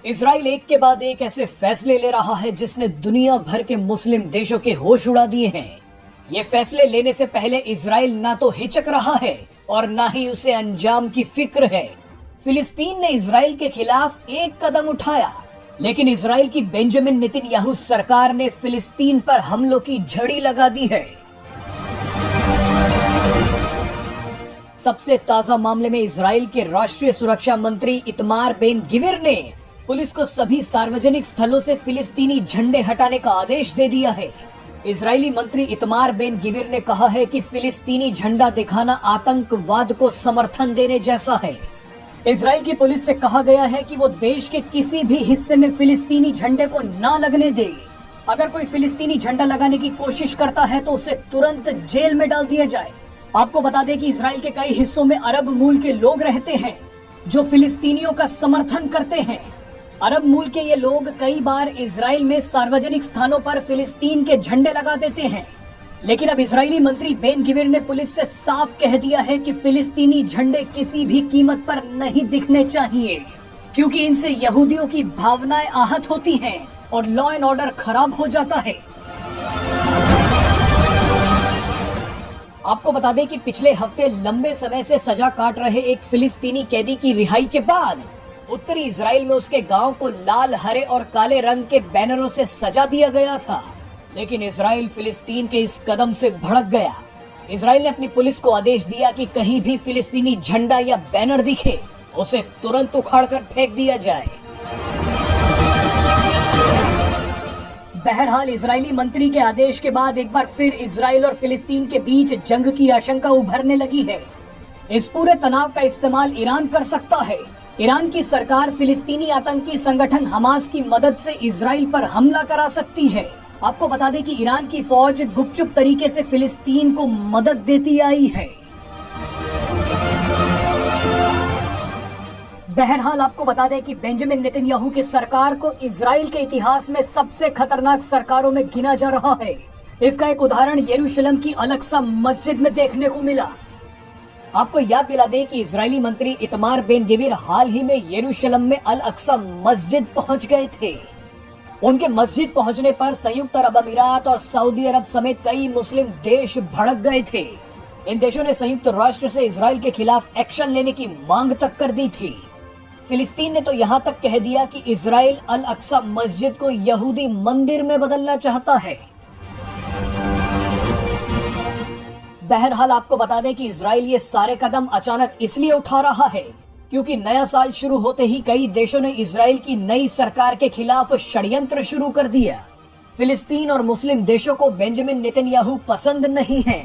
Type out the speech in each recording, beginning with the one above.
Israel एक के बाद एक ऐसे फैसले ले रहा है जिसने दुनिया भर के मुस्लिम देशों के होश उड़ा दिए हैं। ये फैसले लेने से पहले इजराइल ना तो हिचक रहा है और ना ही उसे अंजाम की फिक्र है। फिलिस्तीन ने इजराइल के खिलाफ एक कदम उठाया, लेकिन इजराइल की बेंजामिन नेतन्याहू सरकार ने फिलिस्तीन पर हमलों की झड़ी लगा दी है। सबसे ताजा मामले में इजराइल के राष्ट्रीय सुरक्षा मंत्री इतमार बेन गिविर ने पुलिस को सभी सार्वजनिक स्थलों से फिलिस्तीनी झंडे हटाने का आदेश दे दिया है। इजरायली मंत्री इतमार बेन गिविर ने कहा है कि फिलिस्तीनी झंडा दिखाना आतंकवाद को समर्थन देने जैसा है। इजराइल की पुलिस से कहा गया है कि वो देश के किसी भी हिस्से में फिलिस्तीनी झंडे को ना लगने दे। अगर कोई फिलिस्तीनी झंडा लगाने की कोशिश करता है तो उसे तुरंत जेल में डाल दिया जाए। आपको बता दें कि इजराइल के कई हिस्सों में अरब मूल के लोग रहते हैं जो फिलिस्तीनियों का समर्थन करते हैं। अरब मूल के ये लोग कई बार इजराइल में सार्वजनिक स्थानों पर फिलिस्तीन के झंडे लगा देते हैं, लेकिन अब इजरायली मंत्री बेन गिविर ने पुलिस से साफ कह दिया है कि फिलिस्तीनी झंडे किसी भी कीमत पर नहीं दिखने चाहिए, क्योंकि इनसे यहूदियों की भावनाएं आहत होती हैं और लॉ एंड ऑर्डर खराब हो जाता है। आपको बता दें कि पिछले हफ्ते लंबे समय से सजा काट रहे एक फिलिस्तीनी कैदी की रिहाई के बाद उत्तरी इजराइल में उसके गांव को लाल, हरे और काले रंग के बैनरों से सजा दिया गया था, लेकिन इजराइल फिलिस्तीन के इस कदम से भड़क गया। इजराइल ने अपनी पुलिस को आदेश दिया कि कहीं भी फिलिस्तीनी झंडा या बैनर दिखे उसे तुरंत उखाड़कर फेंक दिया जाए। बहरहाल इजरायली मंत्री के आदेश के बाद एक बार फिर इजराइल और फिलिस्तीन के बीच जंग की आशंका उभरने लगी है। इस पूरे तनाव का इस्तेमाल ईरान कर सकता है। ईरान की सरकार फिलिस्तीनी आतंकी संगठन हमास की मदद से इजराइल पर हमला करा सकती है। आपको बता दें कि ईरान की फौज गुपचुप तरीके से फिलिस्तीन को मदद देती आई है। बहरहाल आपको बता दें कि बेंजामिन नेतन्याहू की सरकार को इजराइल के इतिहास में सबसे खतरनाक सरकारों में गिना जा रहा है। इसका एक उदाहरण यरूशलेम की अल-अक्सा मस्जिद में देखने को मिला। आपको याद दिला दें कि इजरायली मंत्री इतमार बेन गिविर हाल ही में यरूशलेम में अल-अक्सा मस्जिद पहुंच गए थे। उनके मस्जिद पहुंचने पर संयुक्त अरब अमीरात और सऊदी अरब समेत कई मुस्लिम देश भड़क गए थे। इन देशों ने संयुक्त राष्ट्र से इजराइल के खिलाफ एक्शन लेने की मांग तक कर दी थी। फिलिस्तीन ने तो यहाँ तक कह दिया कि इजराइल अल-अक्सा मस्जिद को यहूदी मंदिर में बदलना चाहता है। बहरहाल आपको बता दें कि इजराइल ये सारे कदम अचानक इसलिए उठा रहा है क्योंकि नया साल शुरू होते ही कई देशों ने इजराइल की नई सरकार के खिलाफ षड्यंत्र शुरू कर दिया। फिलिस्तीन और मुस्लिम देशों को बेंजामिन नेतन्याहू पसंद नहीं है,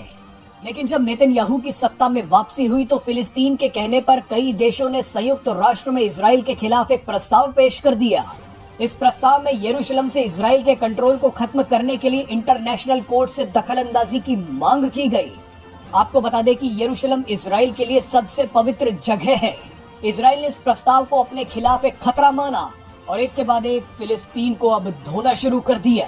लेकिन जब नेतन्याहू की सत्ता में वापसी हुई तो फिलिस्तीन के कहने पर कई देशों ने संयुक्त राष्ट्र में इजराइल के खिलाफ एक प्रस्ताव पेश कर दिया। इस प्रस्ताव में यरूशलेम से इजराइल के कंट्रोल को खत्म करने के लिए इंटरनेशनल कोर्ट से दखलंदाजी की मांग की गई। आपको बता दें कि यरूशलेम इजराइल के लिए सबसे पवित्र जगह है। इजराइल ने इस प्रस्ताव को अपने खिलाफ एक खतरा माना और एक के बाद एक फिलिस्तीन को अब धोना शुरू कर दिया।